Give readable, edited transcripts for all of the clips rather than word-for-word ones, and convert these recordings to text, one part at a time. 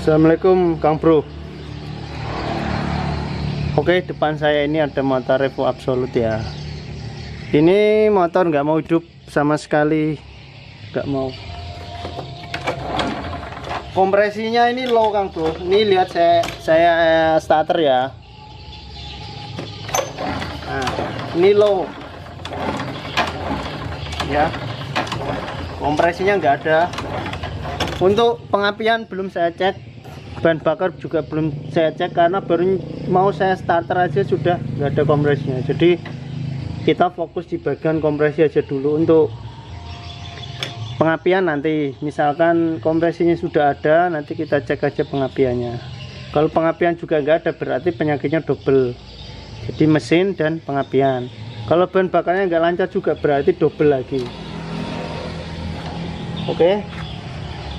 Assalamualaikum Kang Bro. Oke, depan saya ini ada motor Revo Absolute ya. Ini motor nggak mau hidup sama sekali, nggak mau. Kompresinya ini low Kang Bro. Ini lihat saya starter ya. Nah, ini low ya. Kompresinya nggak ada. Untuk pengapian belum saya cek. Bahan bakar juga belum saya cek karena baru mau saya starter aja sudah nggak ada kompresinya. Jadi kita fokus di bagian kompresi aja dulu. Untuk pengapian nanti misalkan kompresinya sudah ada, nanti kita cek aja pengapiannya. Kalau pengapian juga nggak ada berarti penyakitnya double, jadi mesin dan pengapian. Kalau bahan bakarnya nggak lancar juga berarti double lagi. Oke.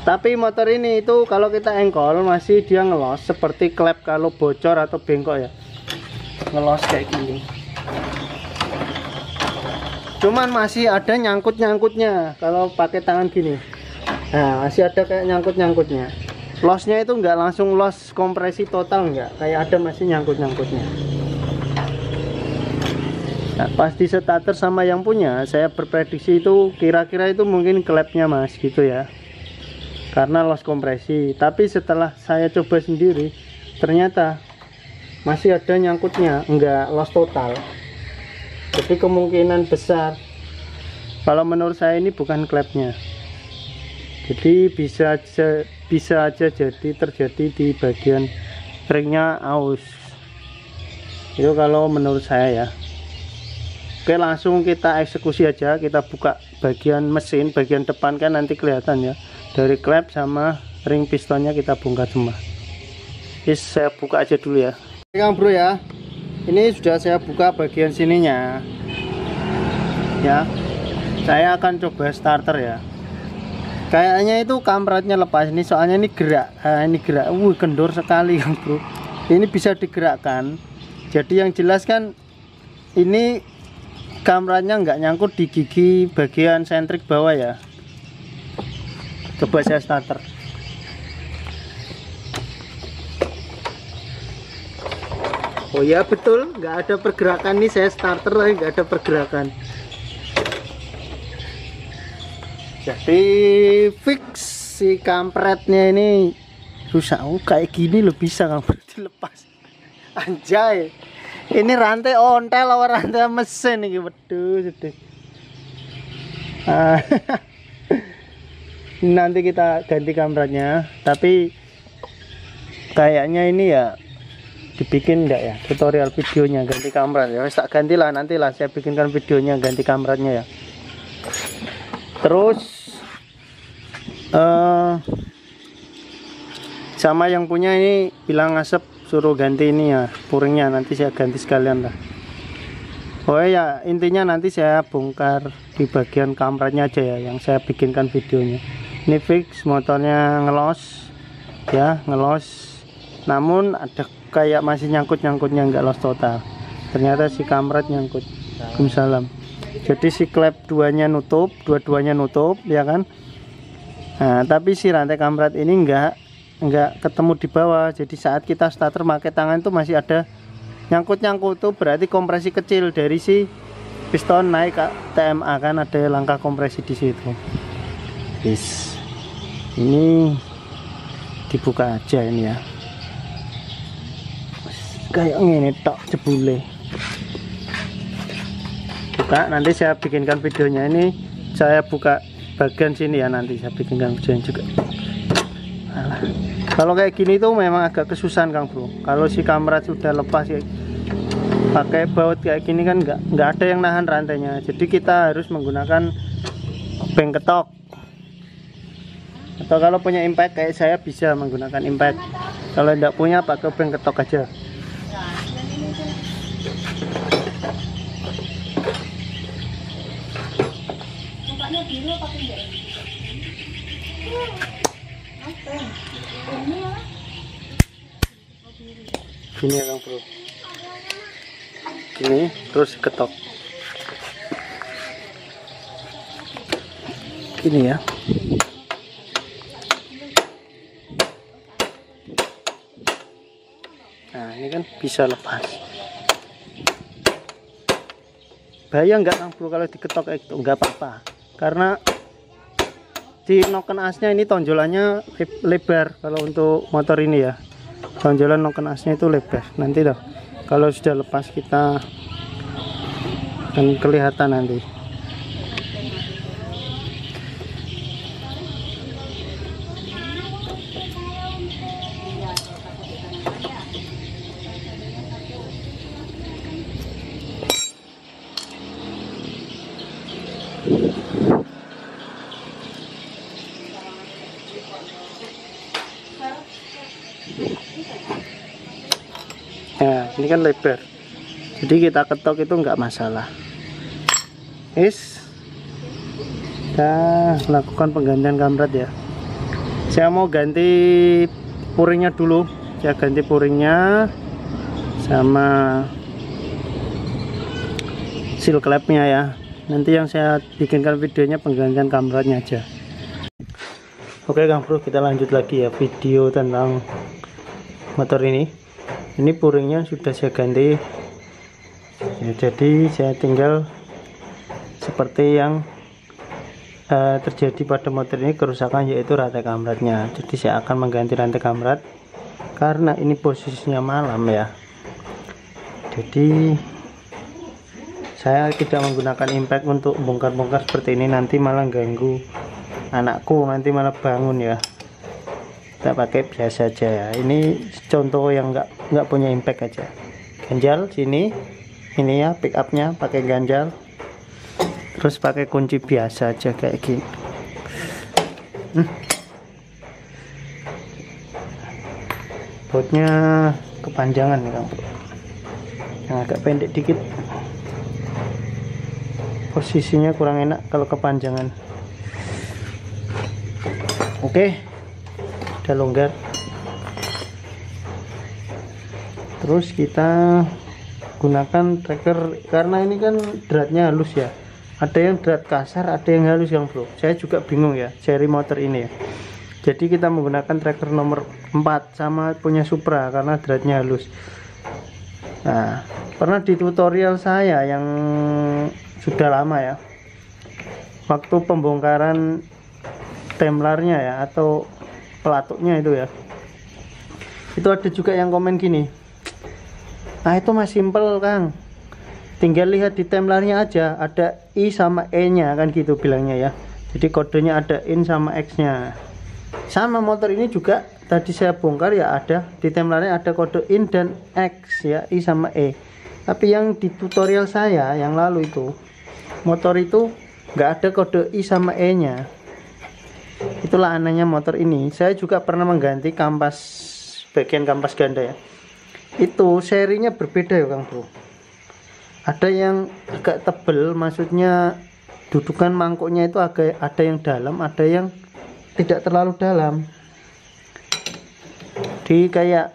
Tapi motor ini itu kalau kita engkol masih dia ngelos seperti klep kalau bocor atau bengkok ya, ngelos kayak gini. Cuman masih ada nyangkut-nyangkutnya kalau pakai tangan gini. Nah, masih ada kayak nyangkut-nyangkutnya. Losnya itu nggak langsung los kompresi total, nggak, kayak ada masih nyangkut-nyangkutnya. Nah, pas di starter sama yang punya saya berprediksi itu kira-kira itu mungkin klepnya mas gitu ya, karena los kompresi. Tapi setelah saya coba sendiri ternyata masih ada nyangkutnya, enggak los total. Jadi kemungkinan besar kalau menurut saya ini bukan klepnya. Jadi bisa aja jadi terjadi di bagian ringnya aus. Itu kalau menurut saya ya. Oke, langsung kita eksekusi aja. Kita buka bagian mesin, bagian depan kan nanti kelihatan ya. Dari klep sama ring pistonnya kita bongkar semua. Oke, saya buka aja dulu ya. Oke Kang Bro ya, ini sudah saya buka bagian sininya ya. Saya akan coba starter ya. Kayaknya itu kampretnya lepas ini, soalnya ini gerak. Ini gerak, kendor sekali Kang Bro. Ini bisa digerakkan. Jadi yang jelas kan ini kampretnya nggak nyangkut di gigi bagian sentrik bawah ya. Coba saya starter. Oh ya betul, nggak ada pergerakan nih, saya starter lagi nggak ada pergerakan. Jadi fix si kampretnya ini rusak. Oh, kayak gini lo bisa Kang, berarti lepas. Anjay, ini rantai ontel atau rantai mesin ini, waduh sedih. Nanti kita ganti kampretnya, tapi kayaknya ini ya dibikin enggak ya tutorial videonya ganti kampret ya. Tak gantilah, nantilah saya bikinkan videonya ganti kampretnya ya. Terus sama yang punya ini bilang asap suruh ganti ini ya puringnya, nanti saya ganti sekalian lah. Oh ya, intinya nanti saya bongkar di bagian kampretnya aja ya yang saya bikinkan videonya. Ini fix motornya ngelos ya, ngelos, namun ada kayak masih nyangkut-nyangkutnya, nggak los total. Ternyata si kampret nyangkut. Waalaikumsalam. Jadi si klep dua-duanya nutup ya kan. Nah, tapi si rantai kampret ini nggak ketemu di bawah. Jadi saat kita starter pakai tangan itu masih ada nyangkut-nyangkut, tuh berarti kompresi kecil dari si piston naik ke TMA kan, ada langkah kompresi di situ. Yes. Ini dibuka aja ini ya. Kayak gini tok jebule. Buka, nanti saya bikinkan videonya. Ini saya buka bagian sini ya, nanti saya bikinkan videonya juga. Alah. Kalau kayak gini tuh memang agak kesusahan Kang Bro. Kalau si kampret sudah lepas ya, pakai baut kayak gini kan nggak ada yang nahan rantainya. Jadi kita harus menggunakan obeng ketok. Atau kalau punya impact kayak saya bisa menggunakan impact. Kalau tidak punya pakai obeng ketok aja. Gini ya Kang Bro, gini terus ketok gini ya. ini kan bisa lepas. Bahaya nggak Kang Bro kalau diketok itu? Nggak apa-apa, karena di noken asnya ini tonjolannya lebar. Kalau untuk motor ini ya, tonjolan noken asnya itu lebar. Nanti dah kalau sudah lepas kita akan kelihatan nanti. Nah, ini kan lebar, jadi kita ketok itu nggak masalah. Kita lakukan penggantian kamrat ya. Saya mau ganti puringnya dulu. Saya ganti puringnya sama seal clamp-nya ya. Nanti yang saya bikinkan videonya penggantian kamratnya aja. Oke Kang Bro, kita lanjut lagi ya video tentang motor ini. Ini puringnya sudah saya ganti ya, jadi saya tinggal seperti yang terjadi pada motor ini, kerusakan yaitu rantai kamratnya. Jadi saya akan mengganti rantai kamrat karena ini posisinya malam ya, jadi saya tidak menggunakan impact untuk bongkar-bongkar seperti ini, nanti malah ganggu anakku, nanti malah bangun ya. Kita pakai biasa aja ya. Ini contoh yang nggak punya impact aja. Ganjal sini, ini ya pick upnya pakai ganjal, terus pakai kunci biasa aja kayak gini. Bautnya kepanjangan nih Kang Bro, yang agak pendek dikit, posisinya kurang enak kalau kepanjangan. Oke, udah longgar. Terus kita gunakan tracker karena ini kan dratnya halus ya, ada yang drat kasar, ada yang halus Kang Bro. Saya juga bingung ya seri motor ini ya, jadi kita menggunakan tracker nomor 4 sama punya Supra karena dratnya halus. Nah, pernah di tutorial saya yang sudah lama ya, waktu pembongkaran templarnya ya atau pelatuknya itu ya, itu ada juga yang komen gini, nah itu mah simple Kang, tinggal lihat di templarnya aja ada I sama E nya kan gitu bilangnya ya, jadi kodenya ada IN sama X nya. Sama motor ini juga tadi saya bongkar ya, ada di templarnya ada kode IN dan X ya, I sama E. Tapi yang di tutorial saya yang lalu itu, motor itu nggak ada kode I sama E nya. Itulah anehnya motor ini. Saya juga pernah mengganti kampas, bagian kampas ganda ya, itu serinya berbeda ya Kang Bro. Ada yang agak tebel, maksudnya dudukan mangkuknya itu agak, ada yang dalam, ada yang tidak terlalu dalam. Di kayak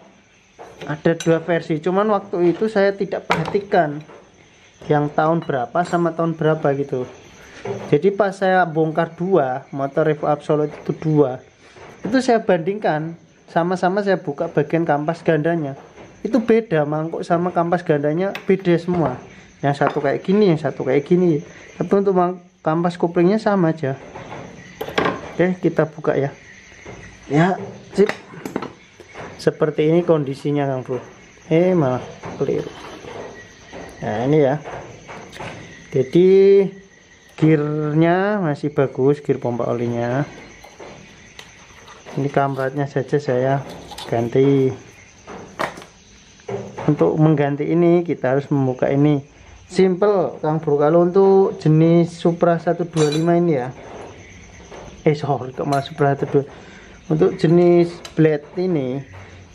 ada dua versi, cuman waktu itu saya tidak perhatikan yang tahun berapa sama tahun berapa gitu. Jadi pas saya bongkar dua motor Evo Absolute itu dua, itu saya bandingkan, sama-sama saya buka bagian kampas gandanya, itu beda, mangkuk sama kampas gandanya beda semua. Yang satu kayak gini, yang satu kayak gini, tapi untuk kampas koplingnya sama aja. Oke, kita buka ya. Ya, sip. Seperti ini kondisinya Kang Bro. Malah keliru. Nah ini ya, jadi gearnya masih bagus, gear pompa olinya. Ini kamratnya saja saya ganti. Untuk mengganti ini kita harus membuka ini. Simple Kang Bro, kalau untuk jenis Supra 125 ini ya, sorry kok malah Supra 125. Untuk jenis blade ini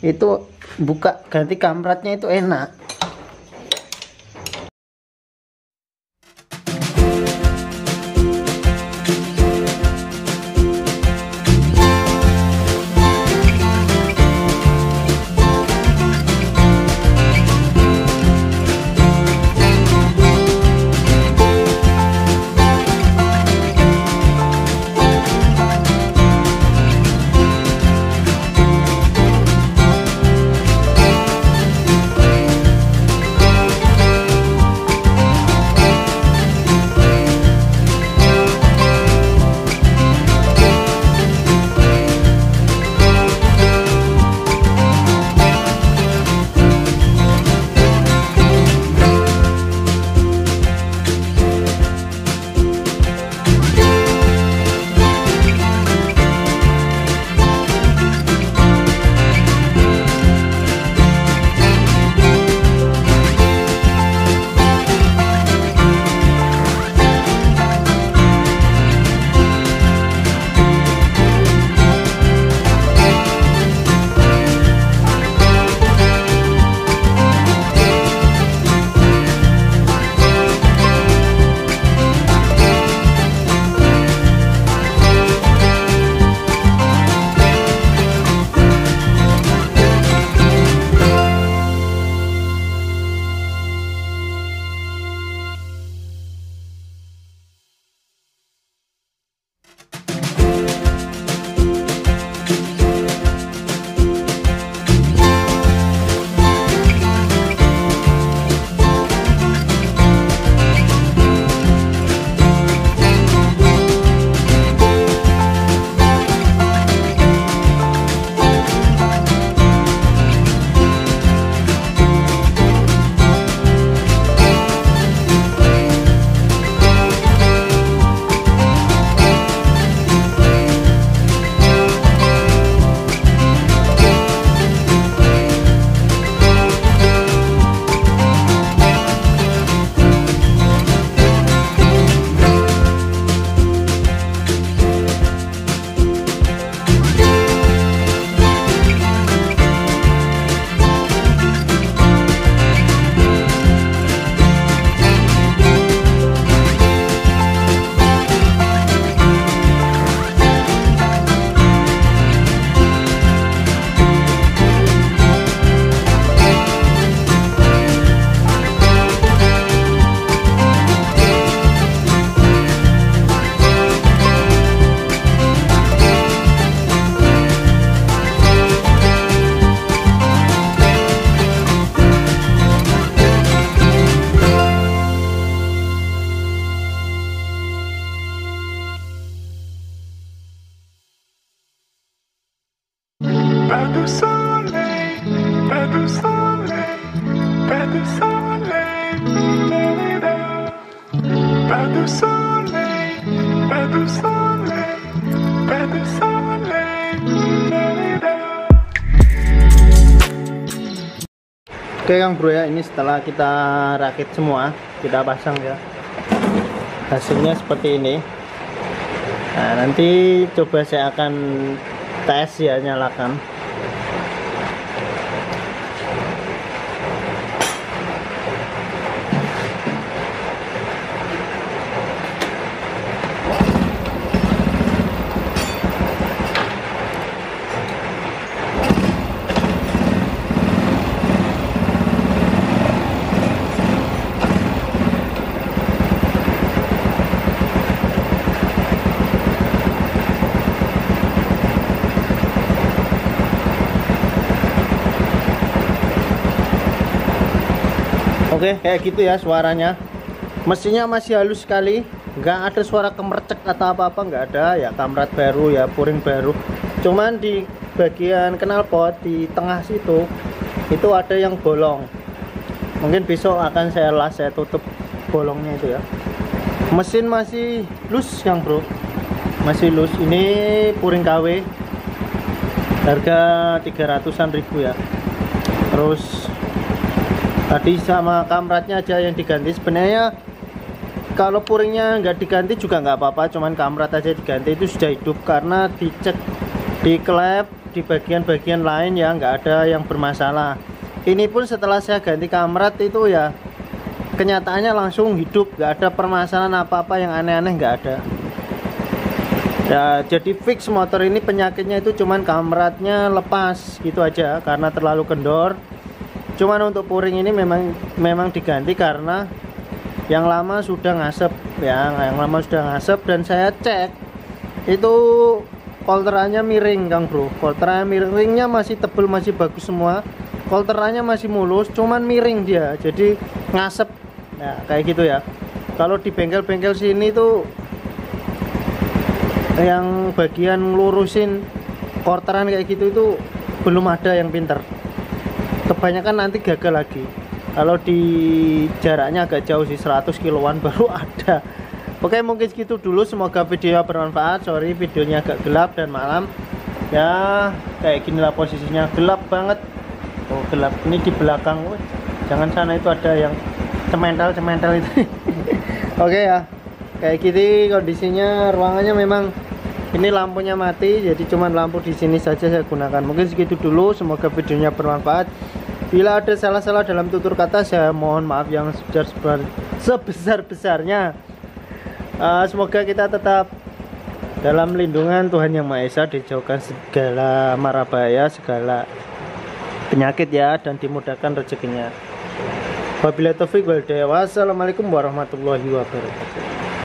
itu buka ganti kamratnya itu enak. pas de soleil, pas de soleil, pas de soleil, pas de soleil, pas de soleil, pas de soleil. Oke Kang Bro ya, ini setelah kita rakit semua, kita pasang ya, hasilnya seperti ini. Nah nanti coba saya akan tes ya, nyalakan. Oke, kayak gitu ya suaranya. Mesinnya masih halus sekali, nggak ada suara kemercek atau apa-apa, nggak ada ya. Kamrat baru ya, puring baru. Cuman di bagian knalpot di tengah situ itu ada yang bolong. Mungkin besok akan saya las, saya tutup bolongnya itu ya. Mesin masih loose Kang Bro, masih loose. Ini puring KW, harga 300-an ribu ya. Terus tadi sama kamratnya aja yang diganti. Sebenarnya kalau puringnya nggak diganti juga nggak apa-apa, cuman kamrat aja diganti itu sudah hidup, karena dicek di klep di bagian-bagian lain ya nggak ada yang bermasalah. Ini pun setelah saya ganti kamrat itu ya kenyataannya langsung hidup, nggak ada permasalahan apa-apa yang aneh-aneh, nggak ada ya. Jadi fix motor ini penyakitnya itu cuman kamratnya lepas gitu aja karena terlalu kendor. Cuman untuk puring ini memang diganti karena yang lama sudah ngasep ya, yang lama sudah ngasep. Dan saya cek itu kolterannya miring Kang Bro, kolterannya miringnya masih tebel, masih bagus semua, kolterannya masih mulus, cuman miring dia, jadi ngasep ya, kayak gitu ya. Kalau di bengkel-bengkel sini tuh yang bagian lurusin kolteran kayak gitu itu belum ada yang pinter, kebanyakan nanti gagal lagi. Kalau di jaraknya agak jauh sih, 100 kiloan baru ada. Oke, mungkin segitu dulu, semoga videonya bermanfaat. Sorry videonya agak gelap dan malam ya, kayak ginilah posisinya, gelap banget. Oh gelap, ini di belakang. Wih, jangan sana itu ada yang cemental itu. Oke ya, kayak gini kondisinya. Ruangannya memang ini lampunya mati, jadi cuman lampu di sini saja saya gunakan. Mungkin segitu dulu, semoga videonya bermanfaat. Bila ada salah-salah dalam tutur kata, saya mohon maaf yang sebesar-besarnya. Semoga kita tetap dalam lindungan Tuhan Yang Maha Esa, dijauhkan segala mara bahaya, segala penyakit ya, dan dimudahkan rezekinya. Wabillahi taufiq wal hidayah. Wassalamualaikum warahmatullahi wabarakatuh.